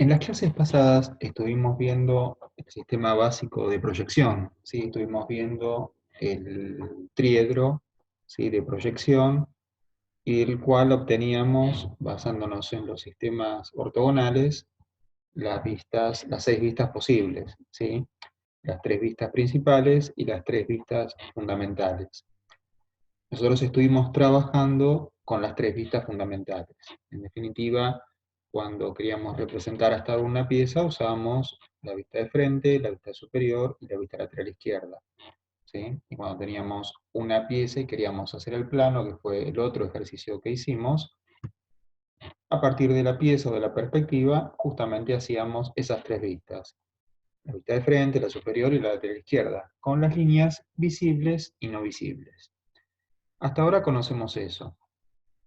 En las clases pasadas estuvimos viendo el sistema básico de proyección, ¿sí? Estuvimos viendo el triedro, ¿sí?, de proyección, y del cual obteníamos, basándonos en los sistemas ortogonales, las 6 vistas posibles, ¿sí? Las 3 vistas principales y las 3 vistas fundamentales. Nosotros estuvimos trabajando con las 3 vistas fundamentales. En definitiva, cuando queríamos representar hasta una pieza, usábamos la vista de frente, la vista superior y la vista lateral izquierda, ¿sí? Y cuando teníamos una pieza y queríamos hacer el plano, que fue el otro ejercicio que hicimos, a partir de la pieza o de la perspectiva, justamente hacíamos esas 3 vistas. La vista de frente, la superior y la lateral izquierda, con las líneas visibles y no visibles. Hasta ahora conocemos eso.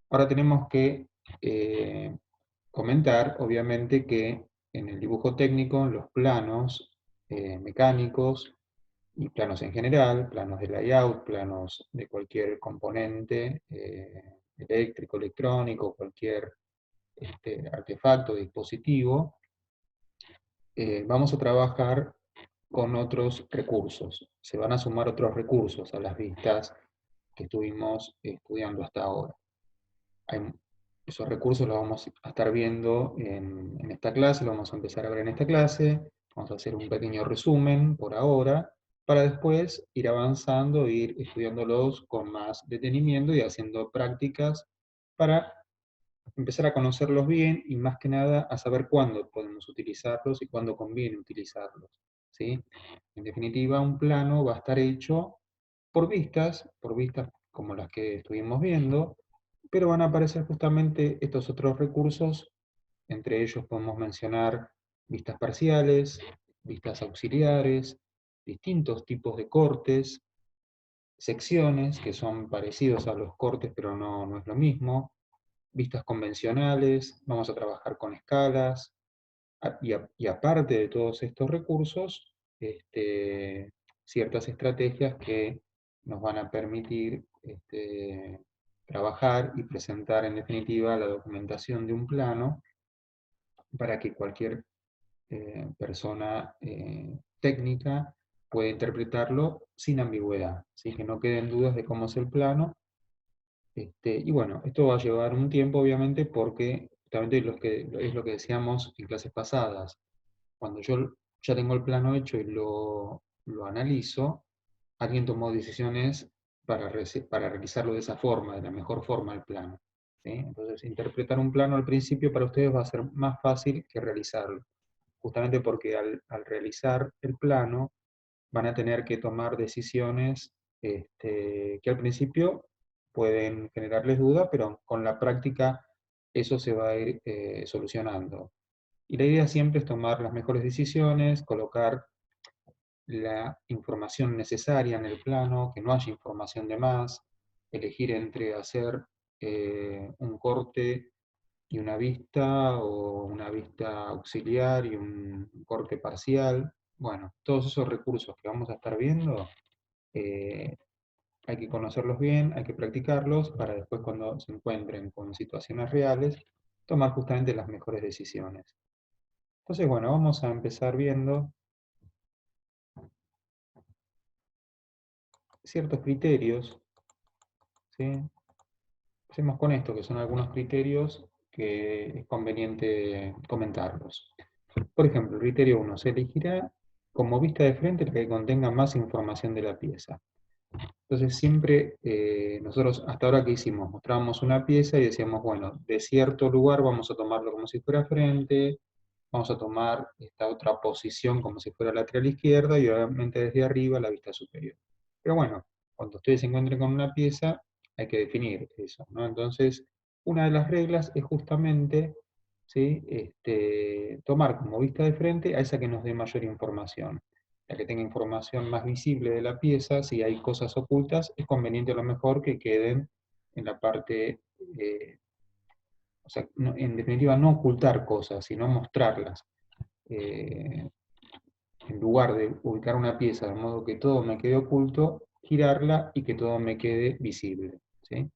Ahora tenemos que comentar, obviamente, que en el dibujo técnico, los planos mecánicos y planos en general, planos de layout, planos de cualquier componente eléctrico, electrónico, cualquier artefacto, dispositivo, vamos a trabajar con otros recursos. Se van a sumar otros recursos a las vistas que estuvimos estudiando hasta ahora. Esos recursos los vamos a estar viendo en esta clase, los vamos a empezar a ver en esta clase, vamos a hacer un pequeño resumen por ahora, para después ir avanzando, ir estudiándolos con más detenimiento y haciendo prácticas para empezar a conocerlos bien y más que nada a saber cuándo podemos utilizarlos y cuándo conviene utilizarlos, ¿sí? En definitiva, un plano va a estar hecho por vistas como las que estuvimos viendo, pero van a aparecer justamente estos otros recursos. Entre ellos podemos mencionar vistas parciales, vistas auxiliares, distintos tipos de cortes, secciones que son parecidos a los cortes pero no es lo mismo, vistas convencionales, vamos a trabajar con escalas, y aparte de todos estos recursos, ciertas estrategias que nos van a permitir trabajar y presentar en definitiva la documentación de un plano para que cualquier persona técnica pueda interpretarlo sin ambigüedad, ¿sí? Que no queden dudas de cómo es el plano. Y bueno, esto va a llevar un tiempo, obviamente, porque justamente es lo que decíamos en clases pasadas. Cuando yo ya tengo el plano hecho y lo analizo, alguien tomó decisiones para realizarlo de esa forma, de la mejor forma el plano, ¿sí? Entonces, interpretar un plano al principio para ustedes va a ser más fácil que realizarlo, justamente porque al realizar el plano van a tener que tomar decisiones que al principio pueden generarles duda, pero con la práctica eso se va a ir solucionando. Y la idea siempre es tomar las mejores decisiones, colocar la información necesaria en el plano, que no haya información de más, elegir entre hacer un corte y una vista, o una vista auxiliar y un corte parcial. Bueno, todos esos recursos que vamos a estar viendo, eh, hay que conocerlos bien, hay que practicarlos para después cuando se encuentren con situaciones reales, tomar justamente las mejores decisiones. Entonces, bueno, vamos a empezar viendo ciertos criterios, ¿sí? Hacemos con esto, que son algunos criterios que es conveniente comentarlos. Por ejemplo, el criterio 1, se elegirá como vista de frente la que contenga más información de la pieza. Entonces siempre, nosotros hasta ahora que hicimos, mostrábamos una pieza y decíamos, bueno, de cierto lugar vamos a tomarlo como si fuera frente, vamos a tomar esta otra posición como si fuera lateral izquierda y obviamente desde arriba la vista superior. Pero bueno, cuando ustedes se encuentren con una pieza, hay que definir eso, ¿no? Entonces, una de las reglas es justamente, ¿sí?, tomar como vista de frente a esa que nos dé mayor información. La que tenga información más visible de la pieza, si hay cosas ocultas, es conveniente a lo mejor que queden en la parte, o sea, en definitiva no ocultar cosas, sino mostrarlas. Eh, en lugar de ubicar una pieza de modo que todo me quede oculto, girarla y que todo me quede visible, ¿sí?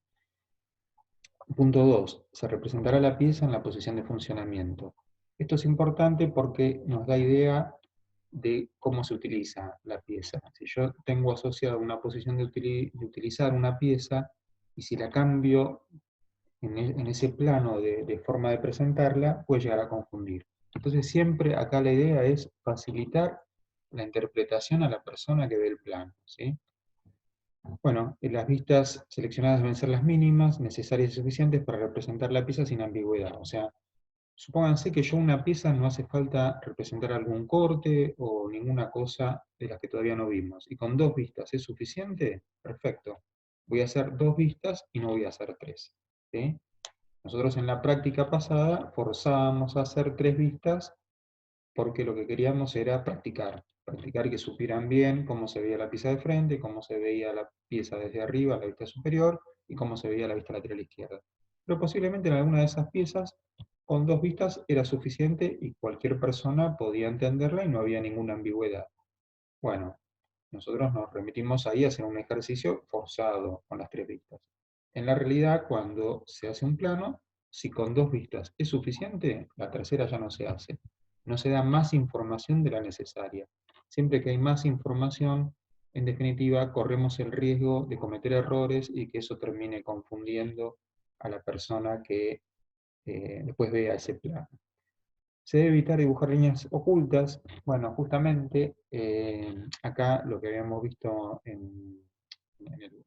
Punto 2. Se representará la pieza en la posición de funcionamiento. Esto es importante porque nos da idea de cómo se utiliza la pieza. Si yo tengo asociado una posición de utilizar una pieza, y si la cambio en ese plano de forma de presentarla, puede llegar a confundir. Entonces siempre acá la idea es facilitar la interpretación a la persona que ve el plano, ¿sí? Bueno, las vistas seleccionadas deben ser las mínimas, necesarias y suficientes para representar la pieza sin ambigüedad. O sea, supónganse que yo una pieza no hace falta representar algún corte o ninguna cosa de las que todavía no vimos. Y con 2 vistas es suficiente, perfecto. Voy a hacer 2 vistas y no voy a hacer 3. ¿Sí? Nosotros en la práctica pasada forzábamos a hacer 3 vistas porque lo que queríamos era practicar que supieran bien cómo se veía la pieza de frente, cómo se veía la pieza desde arriba, la vista superior, y cómo se veía la vista lateral izquierda. Pero posiblemente en alguna de esas piezas, con 2 vistas era suficiente y cualquier persona podía entenderla y no había ninguna ambigüedad. Bueno, nosotros nos remitimos ahí a hacer un ejercicio forzado con las 3 vistas. En la realidad, cuando se hace un plano, si con 2 vistas es suficiente, la tercera ya no se hace. No se da más información de la necesaria. Siempre que hay más información, en definitiva, corremos el riesgo de cometer errores y que eso termine confundiendo a la persona que después vea ese plano. Se debe evitar dibujar líneas ocultas. Bueno, justamente acá lo que habíamos visto en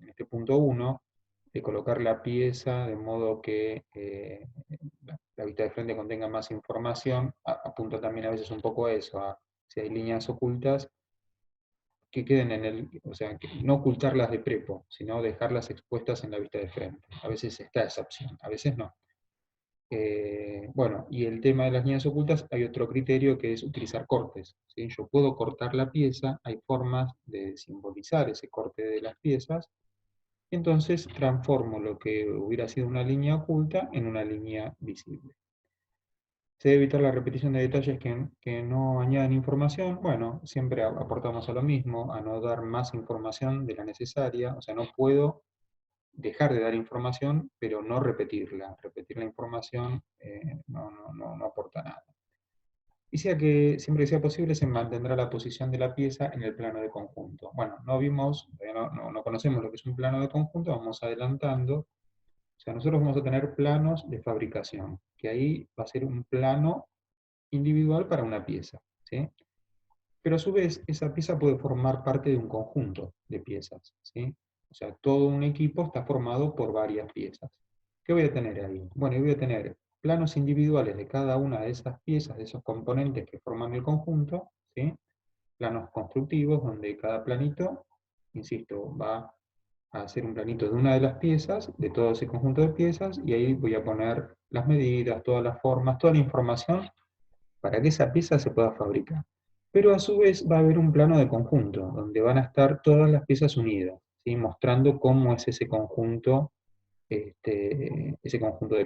este punto 1, de colocar la pieza de modo que la vista de frente contenga más información, apunta también a veces un poco a eso, a si hay líneas ocultas, que queden en o sea, que no ocultarlas de prepo, sino dejarlas expuestas en la vista de frente. A veces está esa opción, a veces no. Bueno, y el tema de las líneas ocultas, hay otro criterio que es utilizar cortes, ¿sí? Yo puedo cortar la pieza, hay formas de simbolizar ese corte de las piezas, y entonces transformo lo que hubiera sido una línea oculta en una línea visible. Se debe evitar la repetición de detalles que no añaden información. Bueno, siempre aportamos a lo mismo, a no dar más información de la necesaria, o sea, no puedo dejar de dar información, pero no repetirla. Repetir la información no aporta nada. Y sea que siempre que sea posible se mantendrá la posición de la pieza en el plano de conjunto. Bueno, no vimos, no conocemos lo que es un plano de conjunto, vamos adelantando. O sea, nosotros vamos a tener planos de fabricación, que ahí va a ser un plano individual para una pieza, ¿sí? Pero a su vez, esa pieza puede formar parte de un conjunto de piezas, ¿sí? O sea, todo un equipo está formado por varias piezas. ¿Qué voy a tener ahí? Bueno, voy a tener planos individuales de cada una de esas piezas, de esos componentes que forman el conjunto, ¿sí? Planos constructivos, donde cada planito, insisto, va a hacer un planito de una de las piezas, de todo ese conjunto de piezas, y ahí voy a poner las medidas, todas las formas, toda la información para que esa pieza se pueda fabricar. Pero a su vez va a haber un plano de conjunto, donde van a estar todas las piezas unidas, ¿sí? Mostrando cómo es ese conjunto de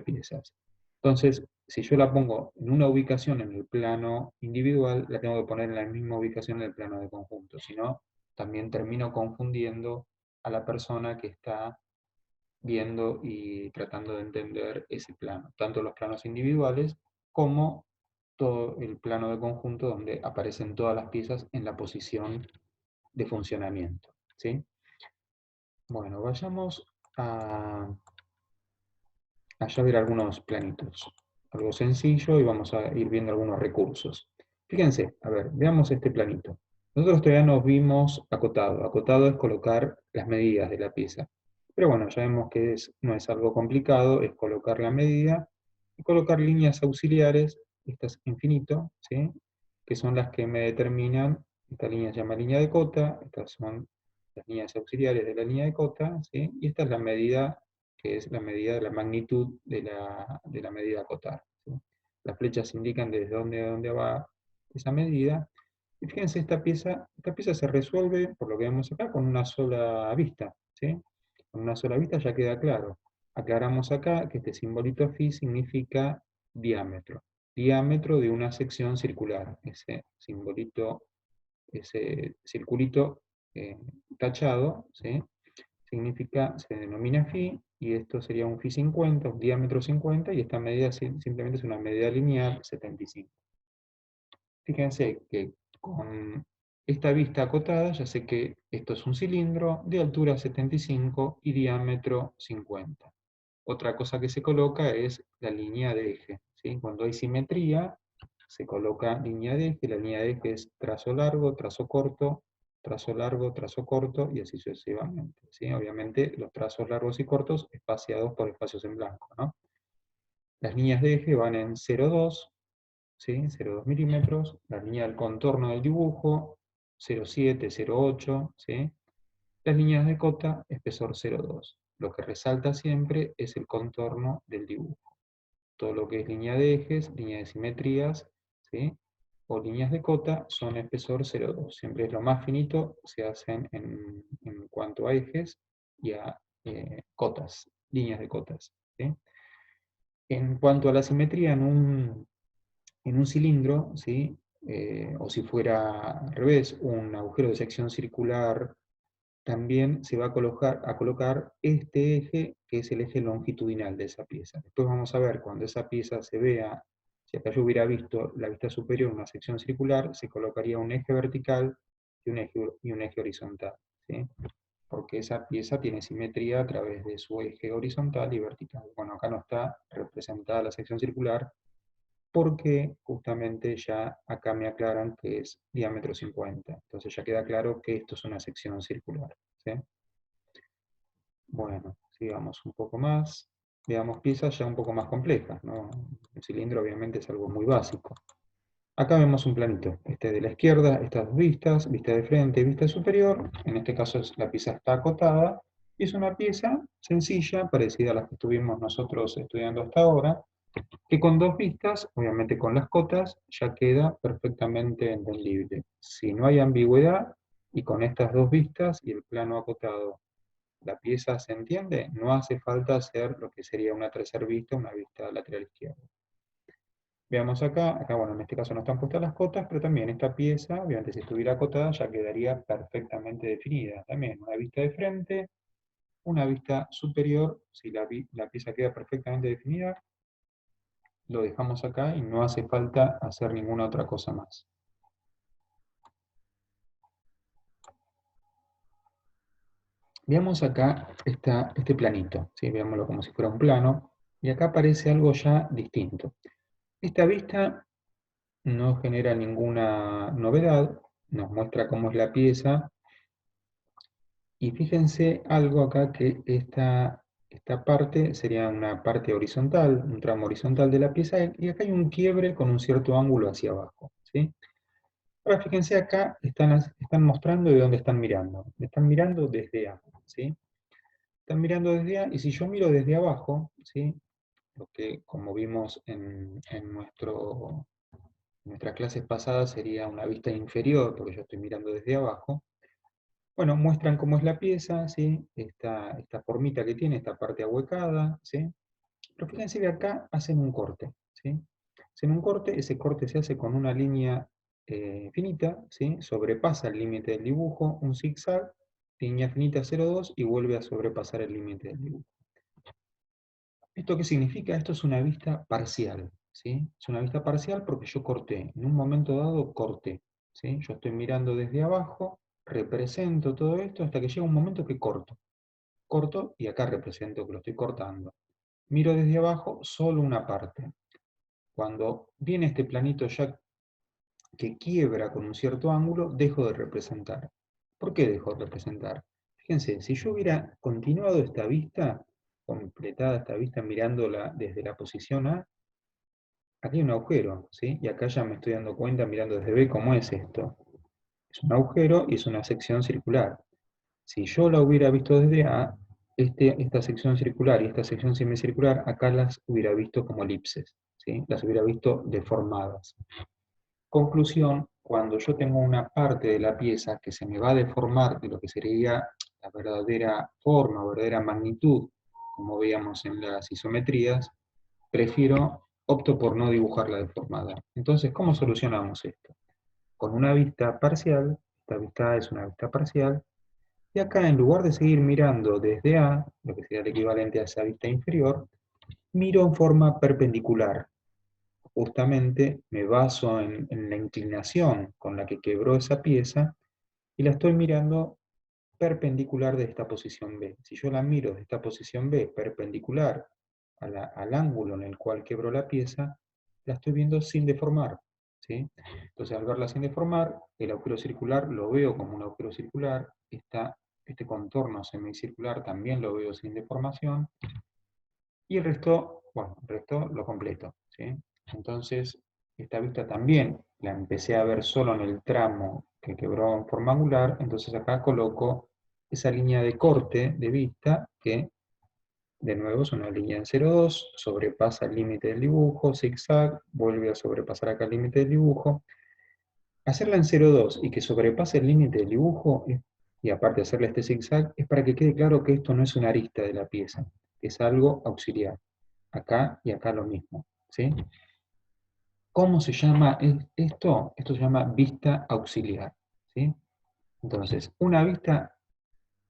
piezas. Entonces, si yo la pongo en una ubicación en el plano individual, la tengo que poner en la misma ubicación en el plano de conjunto, si no, también termino confundiendo a la persona que está viendo y tratando de entender ese plano, tanto los planos individuales como todo el plano de conjunto donde aparecen todas las piezas en la posición de funcionamiento, ¿sí? Bueno, vayamos a ya ver algunos planitos. Algo sencillo y vamos a ir viendo algunos recursos. Fíjense, a ver, veamos este planito. Nosotros todavía nos vimos acotado. Acotado es colocar las medidas de la pieza. Pero bueno, ya vemos que no es algo complicado, es colocar la medida y colocar líneas auxiliares, estas infinito, ¿sí? Que son las que me determinan, esta línea se llama línea de cota, estas son las líneas auxiliares de la línea de cota, ¿sí? Y esta es la medida, que es la medida de la magnitud de la medida a acotar, ¿sí? Las flechas indican desde dónde va esa medida. Y fíjense, esta pieza se resuelve, por lo que vemos acá, con una sola vista, ¿sí? Con una sola vista ya queda claro. Aclaramos acá que este simbolito phi significa diámetro. Diámetro de una sección circular. Ese simbolito, ese circulito tachado, ¿sí? significa, se denomina phi, y esto sería un phi 50, un diámetro 50, y esta medida simplemente es una medida lineal 75. Fíjense que con esta vista acotada ya sé que esto es un cilindro de altura 75 y diámetro 50. Otra cosa que se coloca es la línea de eje, ¿sí? Cuando hay simetría, se coloca línea de eje. La línea de eje es trazo largo, trazo corto, trazo largo, trazo corto, y así sucesivamente, ¿sí? Obviamente los trazos largos y cortos espaciados por espacios en blanco, ¿no? Las líneas de eje van en 0,2, ¿sí? 0,2 milímetros. La línea del contorno del dibujo, 0,7, 0,8, ¿sí? Las líneas de cota, espesor 0,2. Lo que resalta siempre es el contorno del dibujo. Todo lo que es línea de ejes, línea de simetrías, ¿sí? O líneas de cota son espesor 0,2. Siempre es lo más finito, se hacen en cuanto a ejes y a cotas, líneas de cotas, ¿sí? En cuanto a la simetría en un cilindro, ¿sí? O si fuera al revés, un agujero de sección circular, también se va a colocar este eje, que es el eje longitudinal de esa pieza. Después vamos a ver, cuando esa pieza se vea, si acá yo hubiera visto la vista superior, una sección circular, se colocaría un eje vertical y un eje horizontal, ¿sí? Porque esa pieza tiene simetría a través de su eje horizontal y vertical. Bueno, acá no está representada la sección circular, porque justamente ya acá me aclaran que es diámetro 50. Entonces ya queda claro que esto es una sección circular, ¿sí? Bueno, sigamos un poco más. Veamos piezas ya un poco más complejas, ¿no? El cilindro obviamente es algo muy básico. Acá vemos un planito. Este de la izquierda, estas dos vistas, vista de frente y vista superior. En este caso la pieza está acotada. Y es una pieza sencilla, parecida a las que estuvimos nosotros estudiando hasta ahora, que con dos vistas, obviamente con las cotas, ya queda perfectamente entendible. Si no hay ambigüedad, y con estas dos vistas y el plano acotado, la pieza se entiende, no hace falta hacer lo que sería una tercera vista, una vista lateral izquierda. Veamos acá, bueno, en este caso no están puestas las cotas, pero también esta pieza, obviamente si estuviera acotada, ya quedaría perfectamente definida. También una vista de frente, una vista superior, si la pieza queda perfectamente definida, lo dejamos acá y no hace falta hacer ninguna otra cosa más. Veamos acá este planito, ¿sí? Veámoslo como si fuera un plano, y acá aparece algo ya distinto. Esta vista no genera ninguna novedad, nos muestra cómo es la pieza, y fíjense algo acá, que esta parte sería una parte horizontal, un tramo horizontal de la pieza, y acá hay un quiebre con un cierto ángulo hacia abajo, ¿sí? Ahora fíjense acá, están mostrando de dónde están mirando. Están mirando desde A, ¿sí? Están mirando desde A, y si yo miro desde abajo, ¿sí? Lo que, como vimos en nuestras clases pasadas, sería una vista inferior, porque yo estoy mirando desde abajo. Bueno, muestran cómo es la pieza, ¿sí? Esta formita que tiene, esta parte ahuecada, ¿sí? Pero fíjense que acá hacen un corte, ¿sí? Hacen un corte, ese corte se hace con una línea finita, ¿sí? Sobrepasa el límite del dibujo, un zigzag, línea finita 0,2 y vuelve a sobrepasar el límite del dibujo. ¿Esto qué significa? Esto es una vista parcial, ¿sí? Es una vista parcial porque yo corté, en un momento dado corté, ¿sí? Yo estoy mirando desde abajo, represento todo esto hasta que llega un momento que corto. Corto y acá represento que lo estoy cortando. Miro desde abajo solo una parte. Cuando viene este planito ya que quiebra con un cierto ángulo, dejo de representar. ¿Por qué dejo de representar? Fíjense, si yo hubiera continuado esta vista, completada esta vista mirándola desde la posición A, aquí hay un agujero, ¿sí? Y acá ya me estoy dando cuenta mirando desde B cómo es esto. Es un agujero y es una sección circular. Si yo la hubiera visto desde A, esta sección circular y esta sección semicircular, acá las hubiera visto como elipses, ¿sí? Las hubiera visto deformadas. Conclusión, cuando yo tengo una parte de la pieza que se me va a deformar de lo que sería la verdadera forma, verdadera magnitud, como veíamos en las isometrías, opto por no dibujarla deformada. Entonces, ¿cómo solucionamos esto? Con una vista parcial, esta vista A es una vista parcial, Y acá, en lugar de seguir mirando desde A, lo que sería el equivalente a esa vista inferior, miro en forma perpendicular. Justamente me baso en la inclinación con la que quebró esa pieza y la estoy mirando perpendicular de esta posición B. Si yo la miro de esta posición B perpendicular al ángulo en el cual quebró la pieza, la estoy viendo sin deformar, ¿sí? Entonces, al verla sin deformar, el agujero circular lo veo como un agujero circular, este contorno semicircular también lo veo sin deformación, y el resto, bueno, el resto lo completo, ¿sí? Entonces, esta vista también la empecé a ver solo en el tramo que quebró en forma angular, entonces acá coloco esa línea de corte de vista que, de nuevo, es una línea en 0,2, sobrepasa el límite del dibujo, zigzag, vuelve a sobrepasar acá el límite del dibujo. Hacerla en 0,2 y que sobrepase el límite del dibujo, y aparte hacerle este zigzag, es para que quede claro que esto no es una arista de la pieza, es algo auxiliar. Acá y acá lo mismo, ¿sí? ¿Cómo se llama esto? Esto se llama vista auxiliar, ¿sí? Entonces, una vista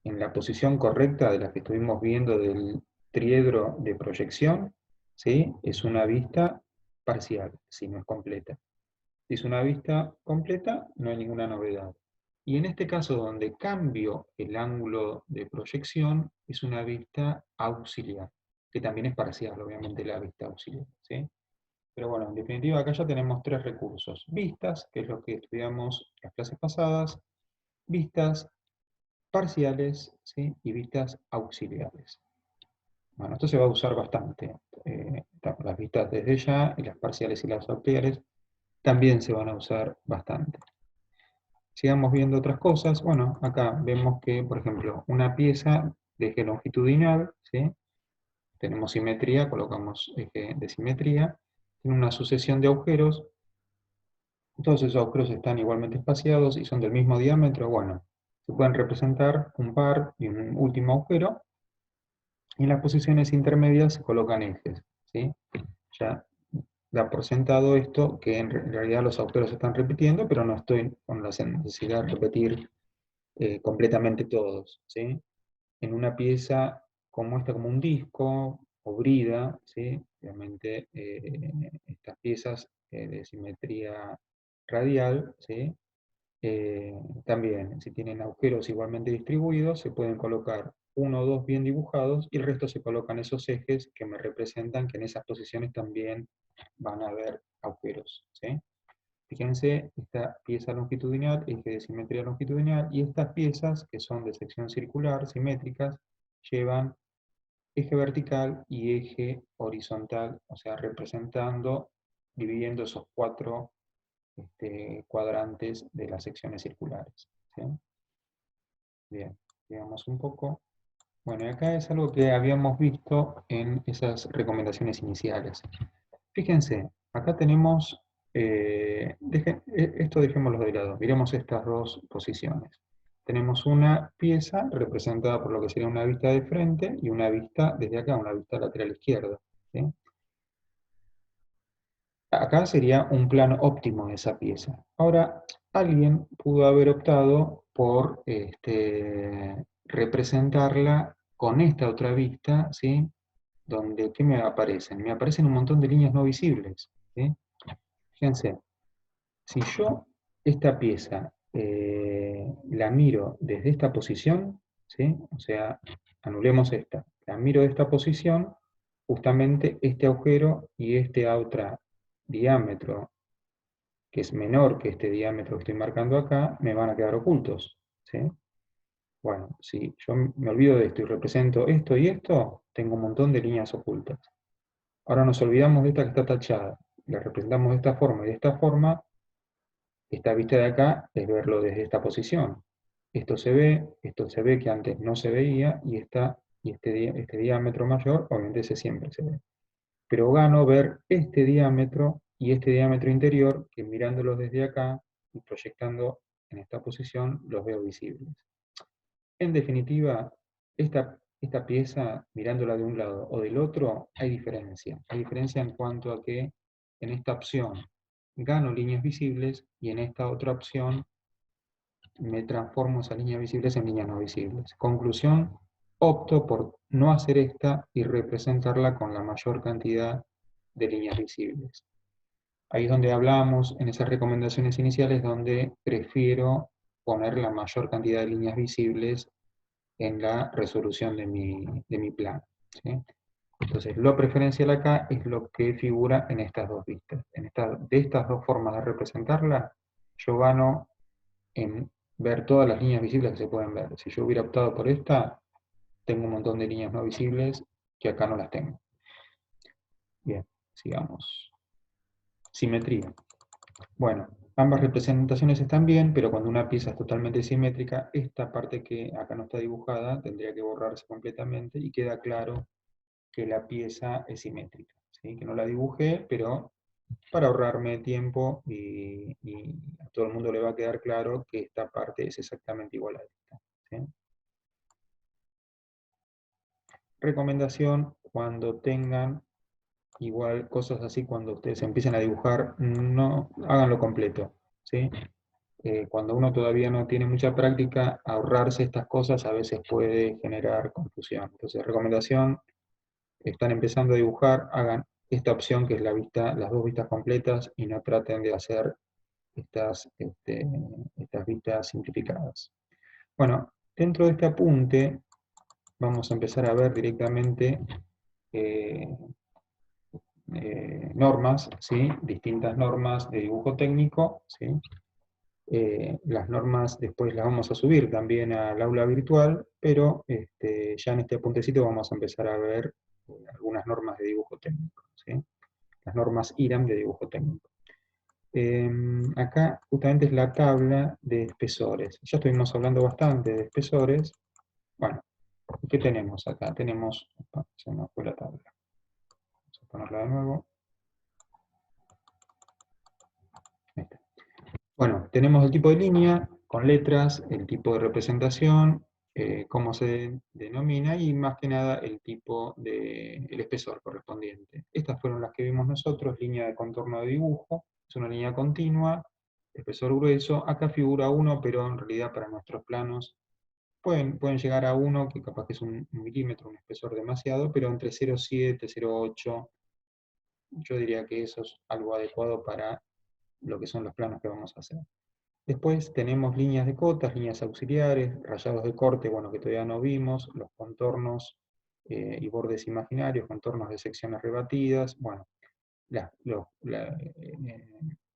en la posición correcta de la que estuvimos viendo del triedro de proyección, ¿sí? Es una vista parcial, si no es completa. Si es una vista completa, no hay ninguna novedad. Y en este caso, donde cambio el ángulo de proyección, es una vista auxiliar, que también es parcial, obviamente, la vista auxiliar, ¿sí? Pero bueno, en definitiva, acá ya tenemos tres recursos. Vistas, que es lo que estudiamos en las clases pasadas, vistas parciales, ¿sí? Y vistas auxiliares. Bueno, esto se va a usar bastante. Las vistas desde ya y las parciales y las auxiliares también se van a usar bastante. Sigamos viendo otras cosas. Bueno, acá vemos que, por ejemplo, una pieza de eje longitudinal, ¿sí? Tenemos simetría, colocamos eje de simetría, tiene una sucesión de agujeros. Todos esos agujeros están igualmente espaciados y son del mismo diámetro. Bueno, se pueden representar un par y un último agujero, y en las posiciones intermedias se colocan ejes, ¿sí? Ya da por sentado esto, que en realidad los agujeros se están repitiendo, pero no estoy con la necesidad de repetir completamente todos, ¿sí? En una pieza como esta, como un disco o brida, ¿sí? Obviamente estas piezas de simetría radial, ¿sí? También, si tienen agujeros igualmente distribuidos, se pueden colocar uno o dos bien dibujados y el resto se colocan esos ejes que me representan que en esas posiciones también van a haber agujeros, ¿sí? Fíjense, esta pieza longitudinal, eje de simetría longitudinal, y estas piezas, que son de sección circular, simétricas, llevan eje vertical y eje horizontal, o sea, representando, dividiendo esos cuatro cuadrantes de las secciones circulares, ¿sí? Bien, veamos un poco. Bueno, y acá es algo que habíamos visto en esas recomendaciones iniciales. Fíjense, acá tenemos, esto dejémoslo de lado, miremos estas dos posiciones. Tenemos una pieza representada por lo que sería una vista de frente y una vista desde acá, una vista lateral izquierda, ¿sí? Acá sería un plano óptimo de esa pieza. Ahora, alguien pudo haber optado por representarla con esta otra vista, ¿sí? Donde, ¿qué me aparecen? Me aparecen un montón de líneas no visibles, ¿sí? Fíjense, si yo esta pieza la miro desde esta posición, ¿sí? O sea, anulemos esta, la miro de esta posición, justamente este agujero y este otro diámetro, que es menor que este diámetro que estoy marcando acá, me van a quedar ocultos, ¿sí? Bueno, si yo me olvido de esto y represento esto y esto, tengo un montón de líneas ocultas. Ahora nos olvidamos de esta que está tachada, la representamos de esta forma y de esta forma. Esta vista de acá es verlo desde esta posición. Esto se ve que antes no se veía, y este diámetro mayor, obviamente ese siempre se ve. Pero gano ver este diámetro y este diámetro interior, que mirándolos desde acá y proyectando en esta posición, los veo visibles. En definitiva, esta pieza, mirándola de un lado o del otro, hay diferencia. Hay diferencia en cuanto a que en esta opción gano líneas visibles y en esta otra opción me transformo esas líneas visibles en líneas no visibles. Conclusión, opto por no hacer esta y representarla con la mayor cantidad de líneas visibles. Ahí es donde hablamos, en esas recomendaciones iniciales, donde prefiero poner la mayor cantidad de líneas visibles en la resolución de mi plan, ¿sí? Entonces, lo preferencial acá es lo que figura en estas dos vistas. De estas dos formas de representarla, yo gano en ver todas las líneas visibles que se pueden ver. Si yo hubiera optado por esta, tengo un montón de líneas no visibles que acá no las tengo. Bien, sigamos. Simetría. Bueno, ambas representaciones están bien, pero cuando una pieza es totalmente simétrica, esta parte que acá no está dibujada tendría que borrarse completamente y queda claro que la pieza es simétrica, ¿sí? Que no la dibujé, pero para ahorrarme tiempo y a todo el mundo le va a quedar claro que esta parte es exactamente igual a esta, ¿sí? Recomendación, cuando tengan igual cosas así, cuando ustedes empiecen a dibujar, no háganlo completo, ¿sí? Cuando uno todavía no tiene mucha práctica, ahorrarse estas cosas a veces puede generar confusión. Entonces, recomendación, están empezando a dibujar, hagan esta opción que es la vista, las dos vistas completas y no traten de hacer estas vistas simplificadas. Bueno, dentro de este apunte vamos a empezar a ver directamente eh, normas, ¿sí? Distintas normas de dibujo técnico, ¿sí? Las normas después las vamos a subir también al aula virtual, pero ya en este apuntecito vamos a empezar a ver algunas normas de dibujo técnico, ¿sí? Las normas IRAM de dibujo técnico. Acá justamente es la tabla de espesores. Ya estuvimos hablando bastante de espesores. Bueno, ¿qué tenemos acá? Tenemos, se nos fue la tabla. Vamos a ponerla de nuevo. Ahí está. Bueno, tenemos el tipo de línea con letras, el tipo de representación, cómo se denomina y más que nada el tipo el espesor correspondiente. Estas fueron las que vimos nosotros, línea de contorno de dibujo, es una línea continua, espesor grueso, acá figura 1, pero en realidad para nuestros planos pueden llegar a 1, que capaz que es un milímetro, un espesor demasiado, pero entre 0,7, 0,8, yo diría que eso es algo adecuado para lo que son los planos que vamos a hacer. Después tenemos líneas de cotas, líneas auxiliares, rayados de corte, bueno, que todavía no vimos, los contornos y bordes imaginarios, contornos de secciones rebatidas, bueno, en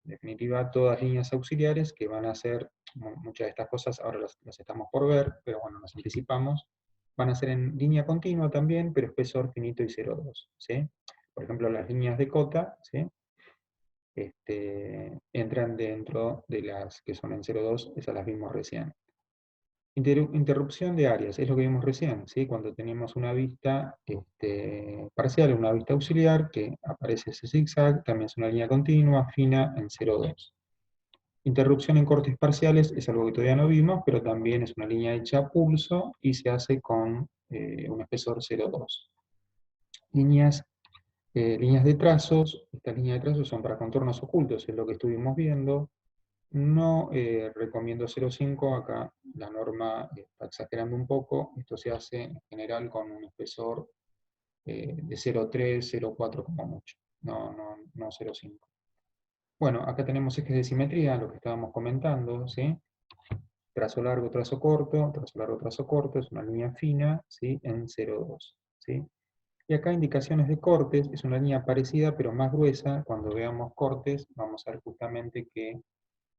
definitiva, todas líneas auxiliares que van a ser, muchas de estas cosas ahora las estamos por ver, pero bueno, nos anticipamos, van a ser en línea continua también, pero espesor finito y 0,2, ¿sí? Por ejemplo, las líneas de cota, ¿sí? Entran dentro de las que son en 0,2, esas las vimos recién. Interrupción de áreas, es lo que vimos recién, ¿sí? Cuando tenemos una vista parcial, una vista auxiliar, que aparece ese zigzag, también es una línea continua, fina, en 0,2. Interrupción en cortes parciales es algo que todavía no vimos, pero también es una línea hecha a pulso y se hace con un espesor 0,2. Líneas de trazos, estas líneas de trazos son para contornos ocultos, es lo que estuvimos viendo. No recomiendo 0,5, acá la norma está exagerando un poco, esto se hace en general con un espesor de 0,3, 0,4 como mucho, no 0,5. Bueno, acá tenemos ejes de simetría, lo que estábamos comentando, ¿sí? Trazo largo, trazo corto, es una línea fina, ¿sí? En 0,2, ¿sí? Y acá indicaciones de cortes, es una línea parecida pero más gruesa. Cuando veamos cortes vamos a ver justamente que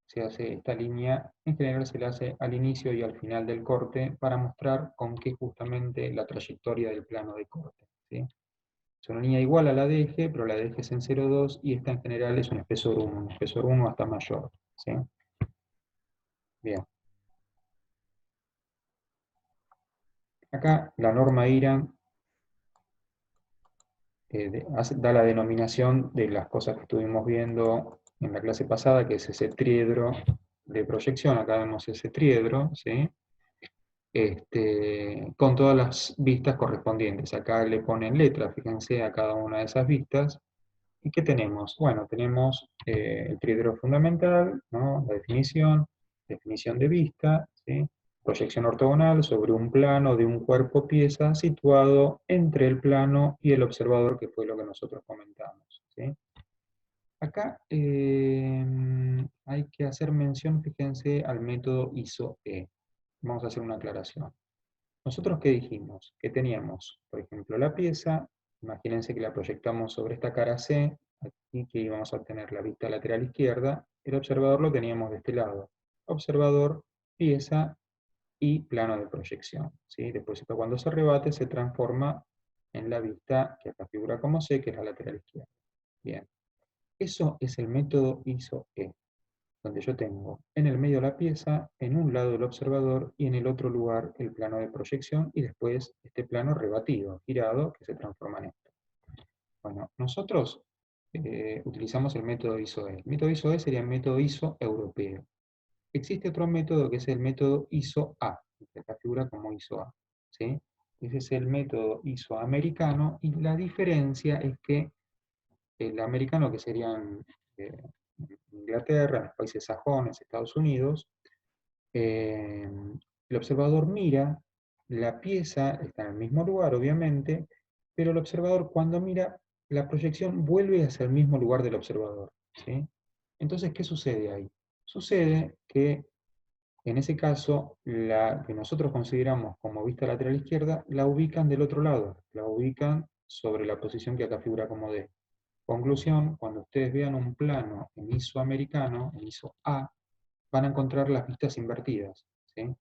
se hace esta línea, en general se la hace al inicio y al final del corte para mostrar con qué justamente la trayectoria del plano de corte, ¿sí? Es una línea igual a la de eje, pero la de eje es en 0,2 y esta en general es un espesor 1 hasta mayor, ¿sí? Bien. Acá la norma IRAM da la denominación de las cosas que estuvimos viendo en la clase pasada, que es ese triedro de proyección. Acá vemos ese triedro, ¿sí? Con todas las vistas correspondientes. Acá le ponen letras, fíjense, a cada una de esas vistas. ¿Y qué tenemos? Bueno, tenemos el triedro fundamental, ¿no? La definición, definición de vista, ¿sí? Proyección ortogonal sobre un plano de un cuerpo pieza situado entre el plano y el observador, que fue lo que nosotros comentamos, ¿sí? Acá hay que hacer mención, fíjense, al método ISO-E. Vamos a hacer una aclaración. ¿Nosotros qué dijimos? Que teníamos, por ejemplo, la pieza, imagínense que la proyectamos sobre esta cara C, aquí que íbamos a obtener la vista lateral izquierda, el observador lo teníamos de este lado. Observador, pieza y plano de proyección, ¿sí? Después esto cuando se rebate se transforma en la vista que acá figura como C, que es la lateral izquierda. Bien, eso es el método ISO-E, donde yo tengo en el medio la pieza, en un lado el observador y en el otro lugar el plano de proyección y después este plano rebatido, girado, que se transforma en esto. Bueno, nosotros utilizamos el método ISO-E. El método ISO-E sería el método ISO europeo. Existe otro método que es el método ISO-A, que acá figura como ISO-A, ¿sí? Ese es el método ISO americano y la diferencia es que el americano, que serían Inglaterra, los países sajones, Estados Unidos, el observador mira, la pieza está en el mismo lugar, obviamente, pero el observador cuando mira, la proyección vuelve hacia el mismo lugar del observador, ¿sí? Entonces, ¿qué sucede ahí? Sucede que en ese caso, la que nosotros consideramos como vista lateral izquierda, la ubican del otro lado, la ubican sobre la posición que acá figura como D. Conclusión, cuando ustedes vean un plano en ISO americano, en ISO A, van a encontrar las vistas invertidas, ¿sí?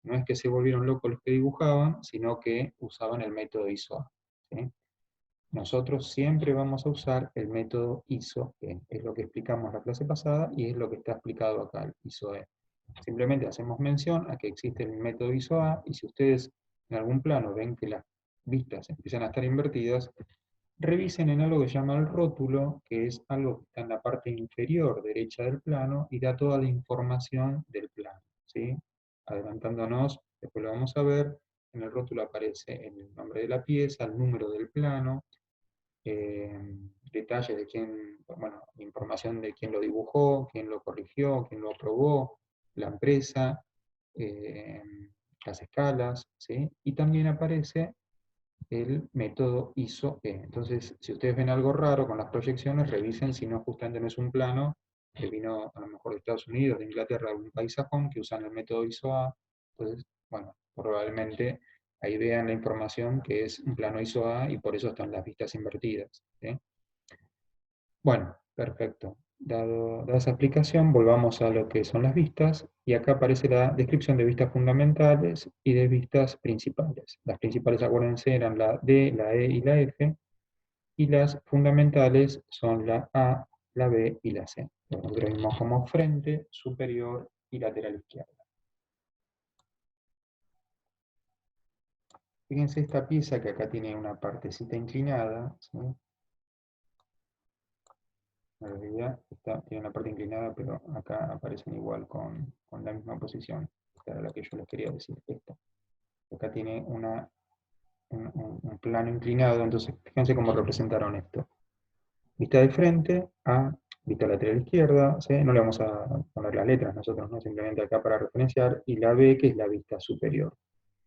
No es que se volvieron locos los que dibujaban, sino que usaban el método ISO-A, ¿sí? Nosotros siempre vamos a usar el método ISO-E. Es lo que explicamos la clase pasada y es lo que está explicado acá, el ISO-E. Simplemente hacemos mención a que existe el método ISO-A y si ustedes en algún plano ven que las vistas empiezan a estar invertidas, revisen en algo que se llama el rótulo, que es algo que está en la parte inferior derecha del plano y da toda la información del plano, ¿sí? Adelantándonos, después lo vamos a ver, en el rótulo aparece el nombre de la pieza, el número del plano, detalles de quién, bueno, información de quién lo dibujó, quién lo corrigió, quién lo aprobó, la empresa, eh, las escalas, ¿sí? Y también aparece el método ISO-E. Entonces, si ustedes ven algo raro con las proyecciones, revisen si no justamente no es un plano que vino a lo mejor de Estados Unidos, de Inglaterra, de algún país sajón, que usan el método ISO-A. Entonces, bueno, probablemente ahí vean la información que es un plano ISO-A y por eso están las vistas invertidas, ¿sí? Bueno, perfecto. Dada esa explicación, volvamos a lo que son las vistas, y acá aparece la descripción de vistas fundamentales y de vistas principales. Las principales, acuérdense, eran la D, la E y la F, y las fundamentales son la A, la B y la C. Nosotros vimos como frente, superior y lateral izquierda. Fíjense esta pieza que acá tiene una partecita inclinada, ¿sí? En realidad tiene una parte inclinada, pero acá aparecen igual con la misma posición. Esta era la que yo les quería decir. Esta. Acá tiene un plano inclinado, entonces fíjense cómo representaron esto. Vista de frente, A, vista lateral izquierda, ¿sí? No le vamos a poner las letras nosotros, ¿no? Simplemente acá para referenciar, y la B, que es la vista superior.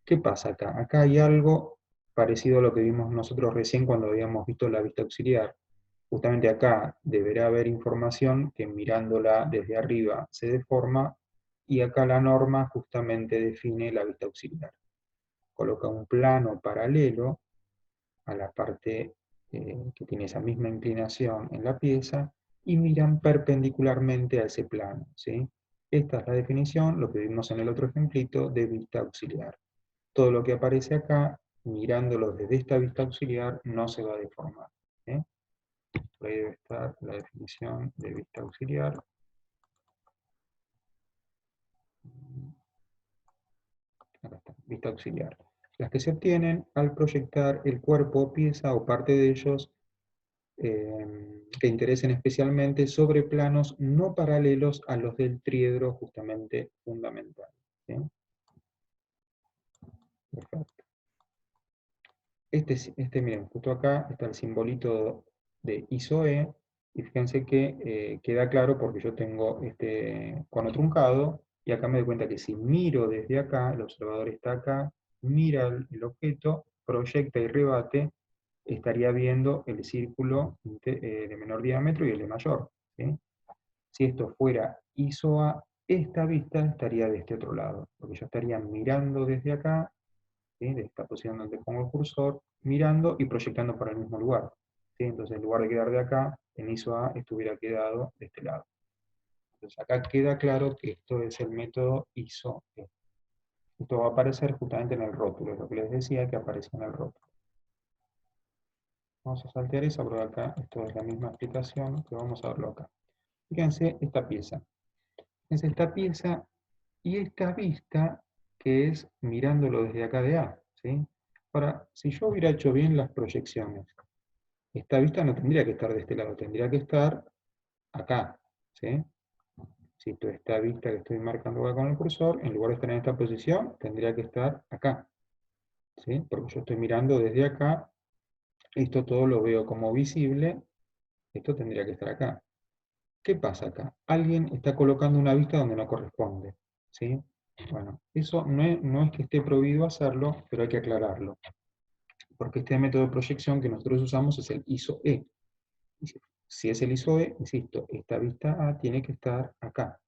¿Qué pasa acá? Acá hay algo parecido a lo que vimos nosotros recién cuando habíamos visto la vista auxiliar. Justamente acá deberá haber información que mirándola desde arriba se deforma, y acá la norma justamente define la vista auxiliar. Coloca un plano paralelo a la parte que tiene esa misma inclinación en la pieza y miran perpendicularmente a ese plano, ¿sí? Esta es la definición, lo que vimos en el otro ejemplito, de vista auxiliar. Todo lo que aparece acá, mirándolo desde esta vista auxiliar, no se va a deformar, ¿sí? Por ahí debe estar la definición de vista auxiliar. Acá está, vista auxiliar. Las que se obtienen al proyectar el cuerpo, pieza o parte de ellos que interesen especialmente sobre planos no paralelos a los del triedro justamente fundamental, ¿sí? Perfecto. Miren, justo acá está el simbolito de ISO-E, y fíjense que queda claro porque yo tengo este cono truncado y acá me doy cuenta que si miro desde acá, el observador está acá, mira el objeto, proyecta y rebate, estaría viendo el círculo de menor diámetro y el de mayor, ¿sí? Si esto fuera ISO-A, esta vista estaría de este otro lado, porque yo estaría mirando desde acá, ¿sí? De esta posición donde pongo el cursor, mirando y proyectando para el mismo lugar, ¿sí? Entonces en lugar de quedar de acá, en ISO-A estuviera quedado de este lado. Entonces acá queda claro que esto es el método ISO-E. Esto va a aparecer justamente en el rótulo, es lo que les decía que aparece en el rótulo. Vamos a saltear esa, porque acá esto es la misma explicación, que vamos a verlo acá. Fíjense esta pieza. Fíjense esta pieza y esta vista que es mirándolo desde acá de A, ¿sí? Ahora, si yo hubiera hecho bien las proyecciones, esta vista no tendría que estar de este lado, tendría que estar acá, ¿sí? Si esta vista que estoy marcando acá con el cursor, en lugar de estar en esta posición, tendría que estar acá, ¿sí? Porque yo estoy mirando desde acá, esto todo lo veo como visible, esto tendría que estar acá. ¿Qué pasa acá? Alguien está colocando una vista donde no corresponde, ¿sí? Bueno, eso no es que esté prohibido hacerlo, pero hay que aclararlo. Porque este método de proyección que nosotros usamos es el ISO-E. Si es el ISO-E, insisto, esta vista A tiene que estar acá.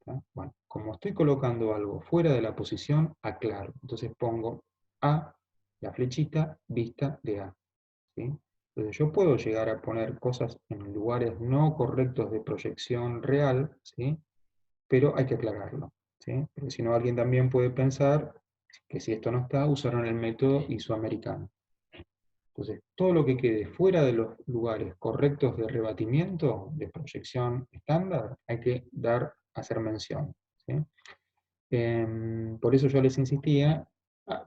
¿Tá? Bueno, como estoy colocando algo fuera de la posición, aclaro. Entonces pongo A, la flechita, vista de A. ¿Sí? Entonces yo puedo llegar a poner cosas en lugares no correctos de proyección real, ¿sí? Pero hay que aclararlo, ¿sí? Porque si no, alguien también puede pensar que si esto no está, usaron el método isoamericano. Entonces, todo lo que quede fuera de los lugares correctos de rebatimiento, de proyección estándar, hay que hacer mención, ¿sí? Por eso yo les insistía,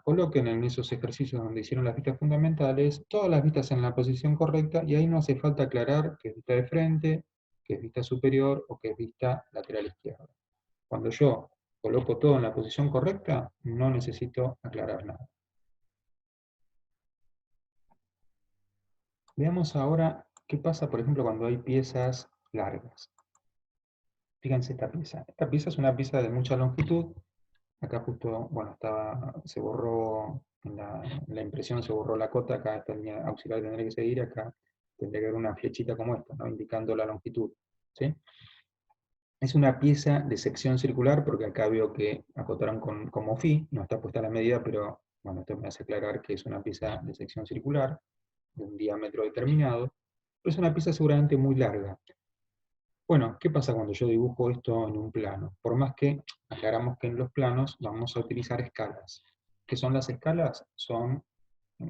coloquen en esos ejercicios donde hicieron las vistas fundamentales, todas las vistas en la posición correcta, y ahí no hace falta aclarar que es vista de frente, que es vista superior o que es vista lateral izquierda. Cuando yo coloco todo en la posición correcta, no necesito aclarar nada. Veamos ahora qué pasa, por ejemplo, cuando hay piezas largas. Fíjense esta pieza. Esta pieza es una pieza de mucha longitud. Acá justo, bueno, se borró, en la impresión se borró la cota, acá esta línea auxiliar tendría que seguir, acá tendría que haber una flechita como esta, ¿no? Indicando la longitud, ¿sí? Es una pieza de sección circular, porque acá veo que acotaron como phi, no está puesta la medida, pero bueno, esto me hace aclarar que es una pieza de sección circular, de un diámetro determinado, pero es una pieza seguramente muy larga. Bueno, ¿qué pasa cuando yo dibujo esto en un plano? Por más que aclaramos que en los planos vamos a utilizar escalas. ¿Qué son las escalas?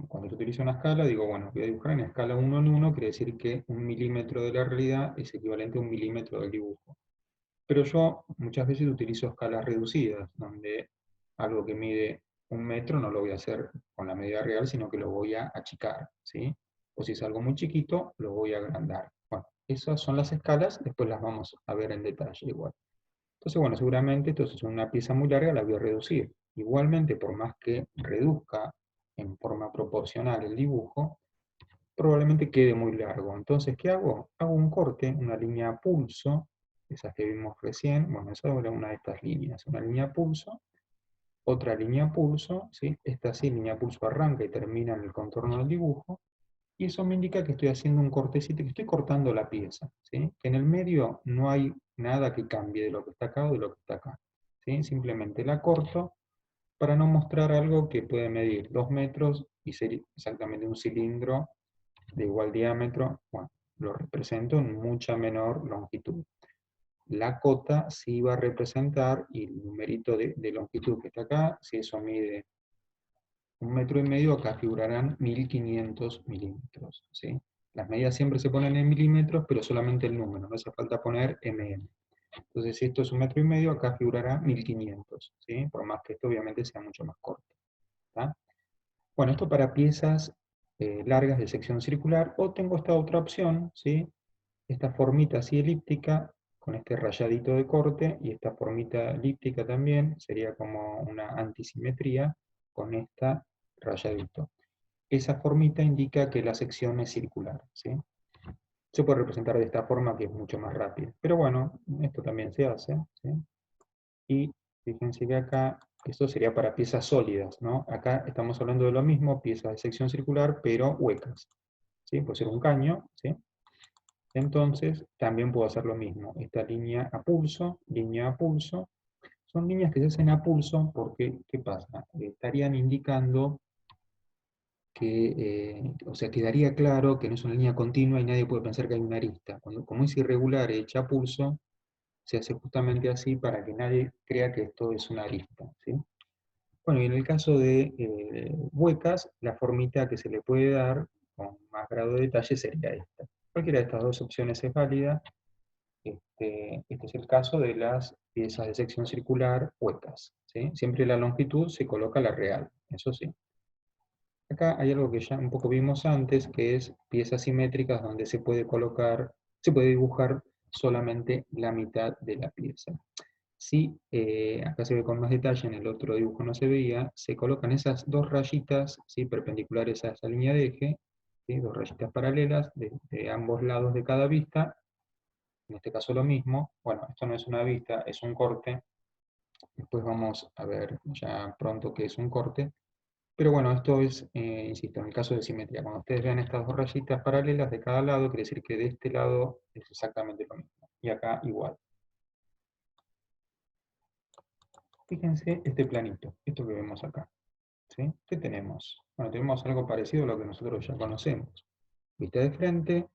Cuando yo utilizo una escala, digo, bueno, voy a dibujar en escala 1 en 1, quiere decir que 1 milímetro de la realidad es equivalente a 1 milímetro del dibujo. Pero yo muchas veces utilizo escalas reducidas, donde algo que mide 1 metro no lo voy a hacer con la medida real, sino que lo voy a achicar, ¿sí? O si es algo muy chiquito, lo voy a agrandar. Bueno, esas son las escalas, después las vamos a ver en detalle igual. Entonces, bueno, seguramente entonces una pieza muy larga la voy a reducir. Igualmente, por más que reduzca en forma proporcional el dibujo, probablemente quede muy largo. Entonces, ¿qué hago? Hago un corte, una línea pulso, esas que vimos recién. Bueno, esa era una de estas líneas, una línea pulso, otra línea pulso, ¿sí? Esta sí, línea pulso arranca y termina en el contorno del dibujo, y eso me indica que estoy haciendo un cortecito, que estoy cortando la pieza, ¿sí? Que en el medio no hay nada que cambie de lo que está acá o de lo que está acá, ¿sí? Simplemente la corto para no mostrar algo que puede medir 2 metros y ser exactamente un cilindro de igual diámetro. Bueno, lo represento en mucha menor longitud. La cota sí va a representar, y el numerito de longitud que está acá, si eso mide 1,5 metros, acá figurarán 1500 milímetros, ¿sí? Las medidas siempre se ponen en milímetros, pero solamente el número, no hace falta poner mm. Entonces, si esto es 1,5 metros, acá figurará 1500, ¿sí? Por más que esto obviamente sea mucho más corto, ¿tá? Bueno, esto para piezas largas de sección circular, o tengo esta otra opción, ¿sí? Esta formita así elíptica, con este rayadito de corte, y esta formita elíptica también, sería como una antisimetría con esta rayadito. Esa formita indica que la sección es circular, ¿sí? Se puede representar de esta forma, que es mucho más rápida. Pero bueno, esto también se hace, ¿sí? Y fíjense que acá, esto sería para piezas sólidas, ¿no? Acá estamos hablando de lo mismo, piezas de sección circular, pero huecas, ¿sí? Puede ser un caño, ¿sí? Entonces, también puedo hacer lo mismo. Esta línea a pulso, son líneas que se hacen a pulso porque, ¿qué pasa? Estarían indicando que, o sea, quedaría claro que no es una línea continua y nadie puede pensar que hay una arista. Como es irregular y hecha a pulso, se hace justamente así para que nadie crea que esto es una arista, ¿sí? Bueno, y en el caso de huecas, la formita que se le puede dar con más grado de detalle sería esta. Cualquiera de estas dos opciones es válida. Este es el caso de las piezas de sección circular huecas, ¿sí? Siempre la longitud se coloca la real, eso sí. Acá hay algo que ya un poco vimos antes, que es piezas simétricas donde se puede colocar, se puede dibujar solamente la mitad de la pieza. Si acá se ve con más detalle, en el otro dibujo no se veía, se colocan esas dos rayitas, ¿sí? Perpendiculares a esa línea de eje, ¿sí? Dos rayitas paralelas de ambos lados de cada vista, en este caso lo mismo. Bueno, esto no es una vista, es un corte. Después vamos a ver ya pronto qué es un corte. Pero bueno, esto es, insisto, en el caso de simetría. Cuando ustedes vean estas dos rayitas paralelas de cada lado, quiere decir que de este lado es exactamente lo mismo. Y acá igual. Fíjense este planito, esto que vemos acá, ¿sí? ¿Qué tenemos? Bueno, tenemos algo parecido a lo que nosotros ya conocemos. Vista de frente,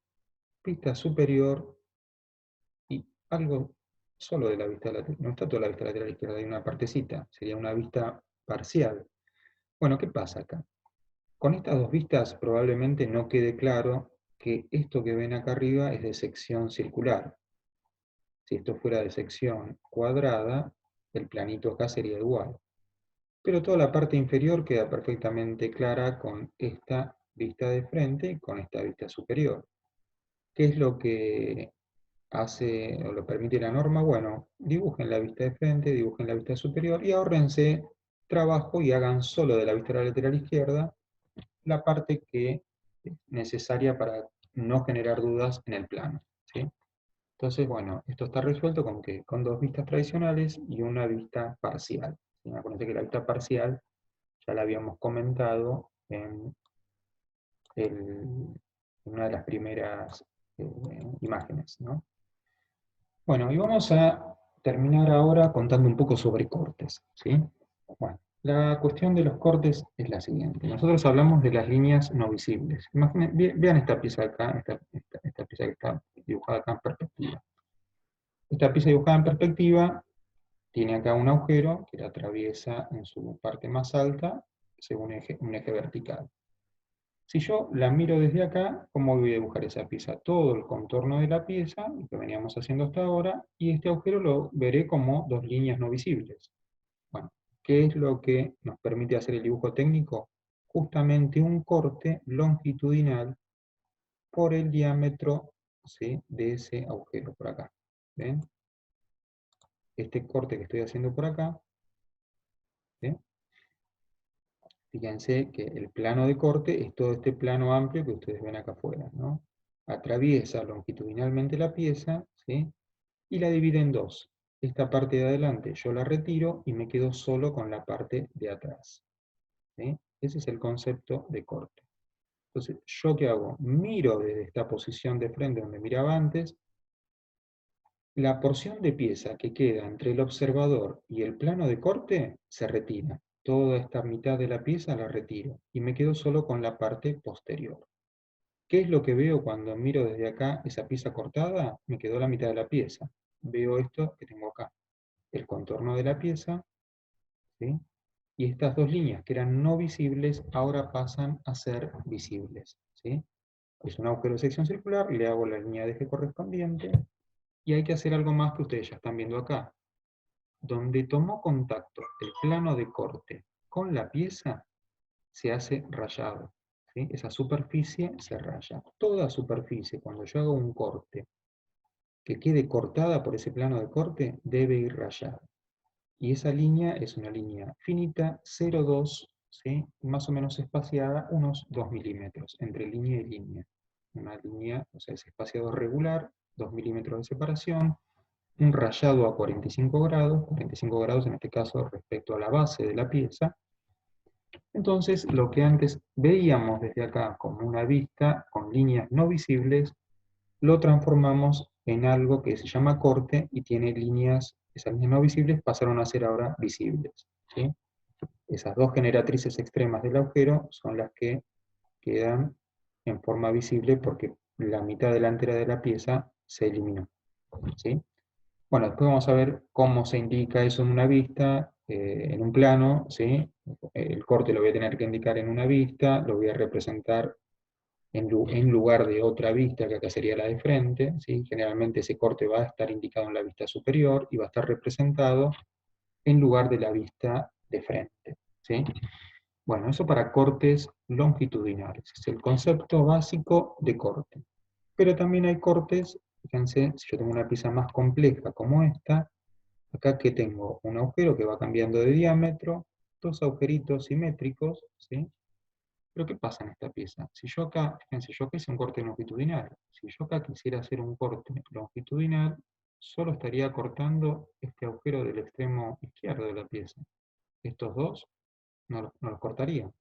vista superior y algo solo de la vista lateral. No está toda la vista lateral izquierda, hay una partecita. Sería una vista parcial. Bueno, ¿qué pasa acá? Con estas dos vistas probablemente no quede claro que esto que ven acá arriba es de sección circular. Si esto fuera de sección cuadrada, el planito acá sería igual. Pero toda la parte inferior queda perfectamente clara con esta vista de frente y con esta vista superior. ¿Qué es lo que hace o lo permite la norma? Bueno, dibujen la vista de frente, dibujen la vista superior y ahórrense trabajo y hagan solo de la vista lateral izquierda la parte que es necesaria para no generar dudas en el plano, ¿sí? Entonces, bueno, esto está resuelto con que con dos vistas tradicionales y una vista parcial, ¿sí? Acuérdense que la vista parcial ya la habíamos comentado en una de las primeras imágenes, ¿no? Bueno, y vamos a terminar ahora contando un poco sobre cortes, ¿sí? Bueno, la cuestión de los cortes es la siguiente. Nosotros hablamos de las líneas no visibles. Vean esta pieza acá, esta pieza que está dibujada acá en perspectiva. Esta pieza dibujada en perspectiva tiene acá un agujero que la atraviesa en su parte más alta según un eje vertical. Si yo la miro desde acá, ¿cómo voy a dibujar esa pieza? Todo el contorno de la pieza, lo que veníamos haciendo hasta ahora, y este agujero lo veré como dos líneas no visibles. Bueno, ¿qué es lo que nos permite hacer el dibujo técnico? Justamente un corte longitudinal por el diámetro, ¿sí?, de ese agujero por acá. ¿Ven? Este corte que estoy haciendo por acá, ¿sí? Fíjense que el plano de corte es todo este plano amplio que ustedes ven acá afuera, ¿no? Atraviesa longitudinalmente la pieza, ¿sí?, y la divide en dos. Esta parte de adelante yo la retiro y me quedo solo con la parte de atrás, ¿sí? Ese es el concepto de corte. Entonces, ¿yo qué hago? Miro desde esta posición de frente donde miraba antes, la porción de pieza que queda entre el observador y el plano de corte se retira. Toda esta mitad de la pieza la retiro y me quedo solo con la parte posterior. ¿Qué es lo que veo cuando miro desde acá esa pieza cortada? Me quedó la mitad de la pieza. Veo esto que tengo acá, el contorno de la pieza, ¿sí? Y estas dos líneas que eran no visibles ahora pasan a ser visibles, ¿sí? Es un agujero de sección circular, le hago la línea de eje correspondiente, y hay que hacer algo más que ustedes ya están viendo acá. Donde tomó contacto el plano de corte con la pieza, se hace rayado, ¿sí? Esa superficie se raya. Toda superficie, cuando yo hago un corte, que quede cortada por ese plano de corte, debe ir rayada. Y esa línea es una línea finita, 0,2, ¿sí?, más o menos espaciada unos 2 milímetros, entre línea y línea. Una línea, o sea, es espaciado regular, 2 milímetros de separación, un rayado a 45 grados en este caso respecto a la base de la pieza. Entonces, lo que antes veíamos desde acá como una vista con líneas no visibles, lo transformamos en algo que se llama corte y tiene líneas, esas líneas no visibles pasaron a ser ahora visibles, ¿sí? Esas dos generatrices extremas del agujero son las que quedan en forma visible porque la mitad delantera de la pieza se eliminó, ¿sí? Bueno, después vamos a ver cómo se indica eso en una vista, en un plano, ¿sí? El corte lo voy a tener que indicar en una vista, lo voy a representar en lugar de otra vista, que acá sería la de frente, ¿sí? Generalmente ese corte va a estar indicado en la vista superior y va a estar representado en lugar de la vista de frente, ¿sí? Bueno, eso para cortes longitudinales. Es el concepto básico de corte. Pero también hay cortes, fíjense, si yo tengo una pieza más compleja como esta, acá que tengo un agujero que va cambiando de diámetro, dos agujeritos simétricos, ¿sí? Pero ¿qué pasa en esta pieza? Si yo acá, fíjense, yo acá hice un corte longitudinal. Si yo acá quisiera hacer un corte longitudinal, solo estaría cortando este agujero del extremo izquierdo de la pieza. Estos dos no los cortaría.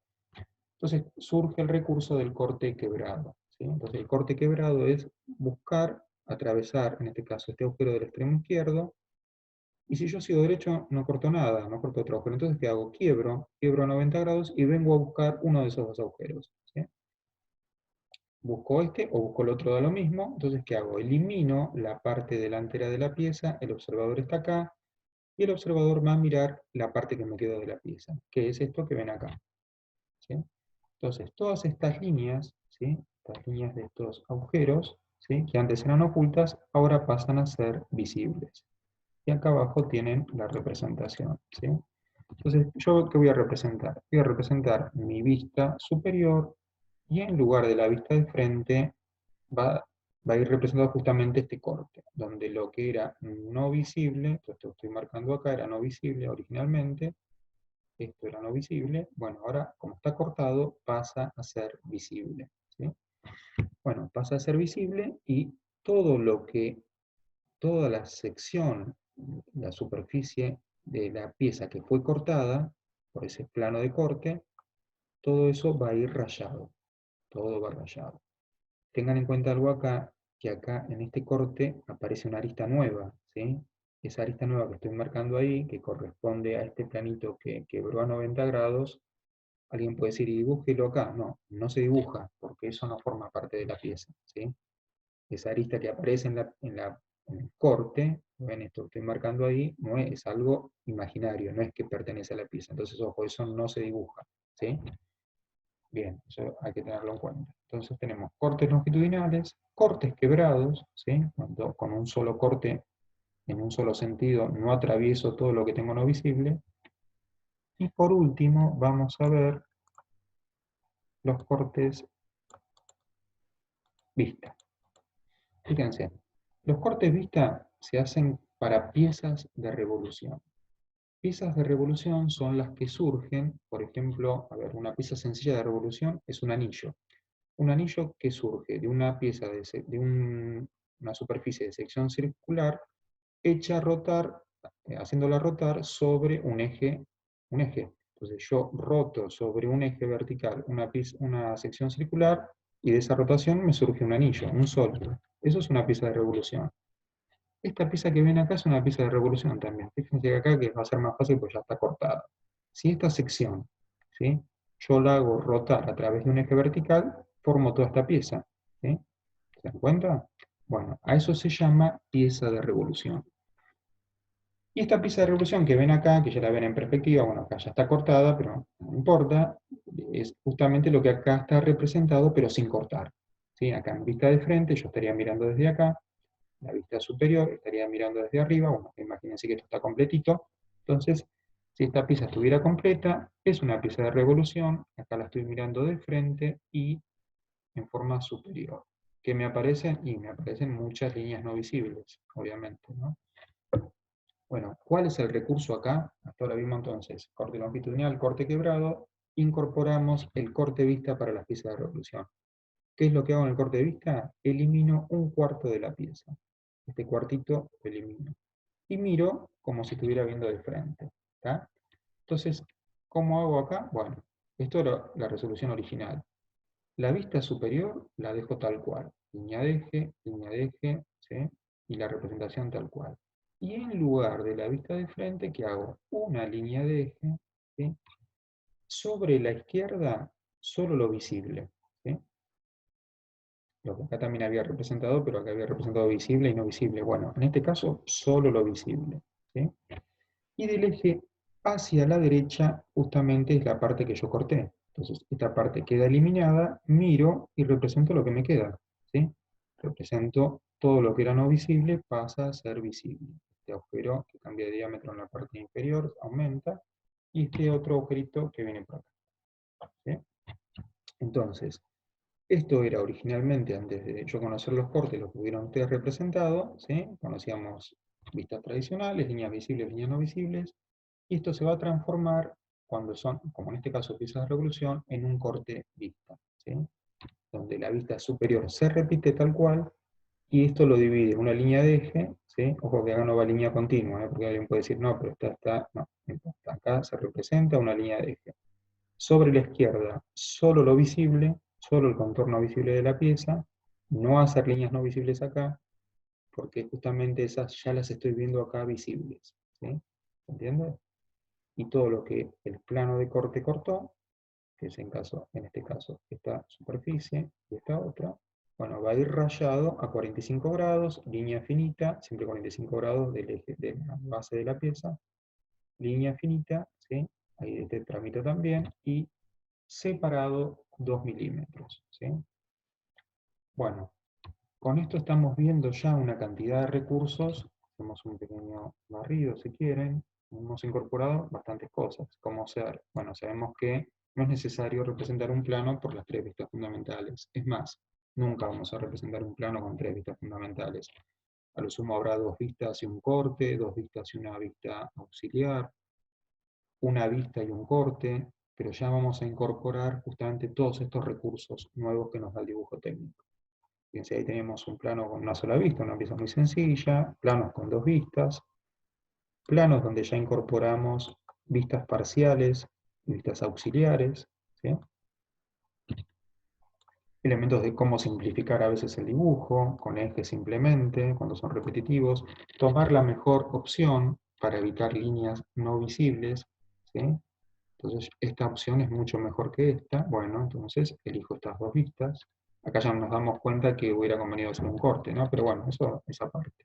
Entonces surge el recurso del corte quebrado, ¿sí? Entonces el corte quebrado es buscar atravesar, en este caso, este agujero del extremo izquierdo, y si yo sigo derecho no corto nada, no corto otro agujero. Entonces, ¿qué hago? Quiebro a 90 grados y vengo a buscar uno de esos dos agujeros, ¿sí? Busco este o busco el otro de lo mismo. Entonces, ¿qué hago? Elimino la parte delantera de la pieza, el observador está acá, y el observador va a mirar la parte que me quedó de la pieza, que es esto que ven acá, ¿sí? Entonces, todas estas líneas, ¿sí? Estas líneas de estos agujeros, ¿sí? Que antes eran ocultas, ahora pasan a ser visibles. Y acá abajo tienen la representación, ¿sí? Entonces, ¿yo qué voy a representar? Voy a representar mi vista superior y en lugar de la vista de frente va, va a ir representado justamente este corte, donde lo que era no visible, entonces lo estoy marcando acá, era no visible originalmente, esto era no visible, bueno, ahora como está cortado pasa a ser visible, ¿sí? Bueno, pasa a ser visible y todo lo que, toda la sección, la superficie de la pieza que fue cortada, por ese plano de corte, todo eso va a ir rayado, todo va rayado. Tengan en cuenta algo acá, que acá en este corte aparece una arista nueva, ¿sí? Esa arista nueva que estoy marcando ahí, que corresponde a este planito que quebró a 90 grados, alguien puede decir, y dibújelo acá. No, no se dibuja, porque eso no forma parte de la pieza, ¿sí? Esa arista que aparece en el corte, ven esto que estoy marcando ahí, no es algo imaginario, no es que pertenece a la pieza. Entonces, ojo, eso no se dibuja, ¿sí? Bien, eso hay que tenerlo en cuenta. Entonces tenemos cortes longitudinales, cortes quebrados, ¿sí? Cuando con un solo corte, en un solo sentido, no atravieso todo lo que tengo no visible. Y por último, vamos a ver los cortes vista. Fíjense, los cortes vista se hacen para piezas de revolución. Piezas de revolución son las que surgen, por ejemplo, a ver, una pieza sencilla de revolución es un anillo. Un anillo que surge de una pieza una superficie de sección circular hecha rotar, haciéndola rotar sobre un eje, un eje. Entonces yo roto sobre un eje vertical una sección circular y de esa rotación me surge un anillo, un sólido. Eso es una pieza de revolución. Esta pieza que ven acá es una pieza de revolución también. Fíjense que acá que va a ser más fácil porque ya está cortada. Si esta sección, ¿sí? Yo la hago rotar a través de un eje vertical, formo toda esta pieza, ¿sí? ¿Se dan cuenta? Bueno, a eso se llama pieza de revolución. Y esta pieza de revolución que ven acá, que ya la ven en perspectiva, bueno, acá ya está cortada, pero no importa, es justamente lo que acá está representado, pero sin cortar, ¿sí? Acá en vista de frente, yo estaría mirando desde acá, la vista superior estaría mirando desde arriba, bueno, imagínense que esto está completito, entonces, si esta pieza estuviera completa, es una pieza de revolución, acá la estoy mirando de frente y en forma superior. ¿Qué me aparecen? Y me aparecen muchas líneas no visibles, obviamente, ¿no? Bueno, ¿cuál es el recurso acá? Hasta ahora vimos entonces corte longitudinal, corte quebrado, incorporamos el corte vista para las piezas de revolución. ¿Qué es lo que hago en el corte de vista? Elimino un cuarto de la pieza. Este cuartito lo elimino. Y miro como si estuviera viendo de frente. ¿Está? Entonces, ¿cómo hago acá? Bueno, esto era la resolución original. La vista superior la dejo tal cual. Línea de eje, ¿sí? Y la representación tal cual. Y en lugar de la vista de frente, ¿qué hago? Una línea de eje, ¿sí? Sobre la izquierda, solo lo visible. ¿Sí? Lo que acá también había representado, pero acá había representado visible y no visible. Bueno, en este caso, solo lo visible. ¿Sí? Y del eje hacia la derecha, justamente es la parte que yo corté. Entonces, esta parte queda eliminada, miro y represento lo que me queda. ¿Sí? Represento todo lo que era no visible, pasa a ser visible. Este agujero que cambia de diámetro en la parte inferior aumenta, y este otro agujerito que viene por acá. ¿Sí? Entonces, esto era originalmente, antes de yo conocer los cortes, lo que hubieron ustedes representado, ¿sí? Conocíamos vistas tradicionales, líneas visibles, líneas no visibles, y esto se va a transformar cuando son, como en este caso piezas de revolución, en un corte vista, ¿sí? Donde la vista superior se repite tal cual, y esto lo divide en una línea de eje, ¿sí? Ojo que acá no va línea continua, porque alguien puede decir, no, pero no importa, acá se representa una línea de eje. Sobre la izquierda, solo lo visible, solo el contorno visible de la pieza, no hacer líneas no visibles acá, porque justamente esas ya las estoy viendo acá visibles, ¿sí? ¿Se entiende? Y todo lo que el plano de corte cortó, que es en este caso, esta superficie y esta otra, bueno, va a ir rayado a 45 grados, línea finita, siempre 45 grados del eje, de la base de la pieza, línea finita, ¿sí? Ahí este tramito también, y separado 2 milímetros, ¿sí? Bueno, con esto estamos viendo ya una cantidad de recursos, hacemos un pequeño barrido si quieren, hemos incorporado bastantes cosas, como ser, bueno, sabemos que no es necesario representar un plano por las tres vistas fundamentales, es más, nunca vamos a representar un plano con tres vistas fundamentales, a lo sumo habrá dos vistas y un corte, dos vistas y una vista auxiliar, una vista y un corte, pero ya vamos a incorporar justamente todos estos recursos nuevos que nos da el dibujo técnico. Fíjense, ahí tenemos un plano con una sola vista, una pieza muy sencilla, planos con dos vistas, planos donde ya incorporamos vistas parciales y vistas auxiliares, ¿sí? Elementos de cómo simplificar a veces el dibujo, con ejes simplemente, cuando son repetitivos, tomar la mejor opción para evitar líneas no visibles, ¿sí? Entonces, esta opción es mucho mejor que esta. Bueno, entonces elijo estas dos vistas. Acá ya nos damos cuenta que hubiera convenido hacer un corte, ¿no? Pero bueno, eso es aparte.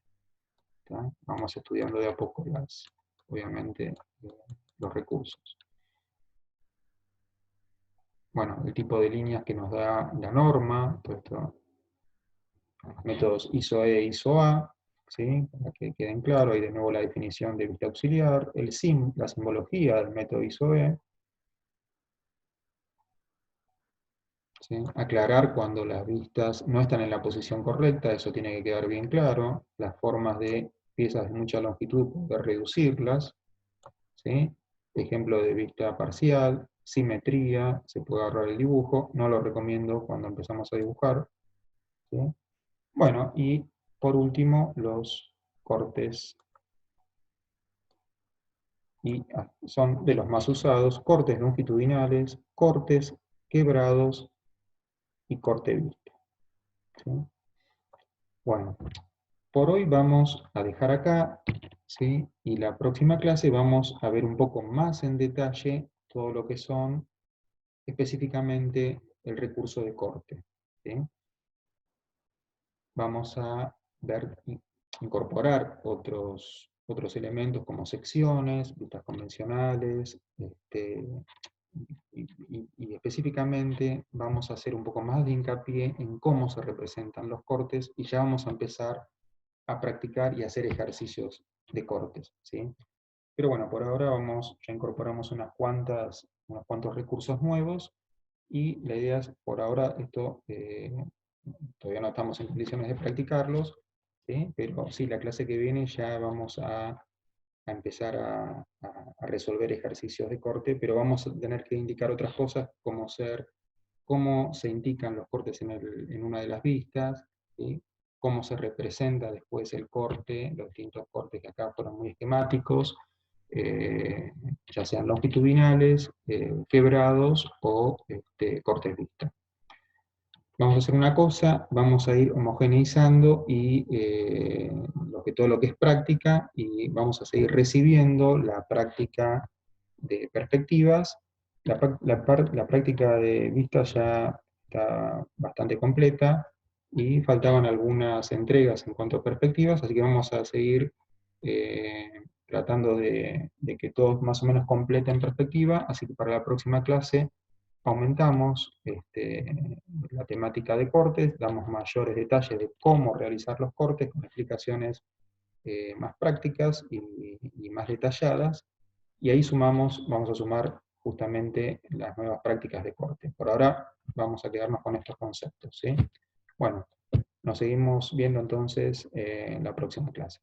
¿Tá? Vamos estudiando de a poco obviamente, los recursos. Bueno, el tipo de líneas que nos da la norma, todo esto, métodos ISO-E, ISO-A, ¿sí? Para que queden claros, y de nuevo la definición de vista auxiliar, el SIM, la simbología del método ISO-E, ¿sí? Aclarar cuando las vistas no están en la posición correcta, eso tiene que quedar bien claro. Las formas de piezas de mucha longitud, poder reducirlas, ¿sí? Ejemplo de vista parcial, simetría, se puede agarrar el dibujo, no lo recomiendo cuando empezamos a dibujar, ¿sí? Bueno, y por último, los cortes, y son de los más usados, cortes longitudinales, cortes quebrados y corte vista, ¿sí? Bueno, por hoy vamos a dejar acá, ¿sí? Y la próxima clase vamos a ver un poco más en detalle todo lo que son específicamente el recurso de corte, ¿sí? Vamos a ver, incorporar otros elementos como secciones, vistas convencionales, y específicamente vamos a hacer un poco más de hincapié en cómo se representan los cortes, y ya vamos a empezar a practicar y hacer ejercicios de cortes, ¿sí? Pero bueno, por ahora ya incorporamos unos cuantos recursos nuevos, y la idea es, por ahora, esto todavía no estamos en condiciones de practicarlos, ¿sí? Pero sí, la clase que viene ya vamos a empezar a resolver ejercicios de corte, pero vamos a tener que indicar otras cosas, como cómo se indican los cortes en una de las vistas, ¿sí? cómo se representa después el corte, los distintos cortes que acá fueron muy esquemáticos, ya sean longitudinales, quebrados o cortes vista. Vamos a hacer una cosa, vamos a ir homogeneizando y todo lo que es práctica, y vamos a seguir recibiendo la práctica de perspectivas. La práctica de vista ya está bastante completa y faltaban algunas entregas en cuanto a perspectivas, así que vamos a seguir tratando de que todos más o menos completen perspectiva, así que para la próxima clase aumentamos la temática de cortes, damos mayores detalles de cómo realizar los cortes con explicaciones más prácticas y más detalladas, y ahí vamos a sumar justamente las nuevas prácticas de corte. Por ahora vamos a quedarnos con estos conceptos, ¿sí? Bueno, nos seguimos viendo entonces en la próxima clase.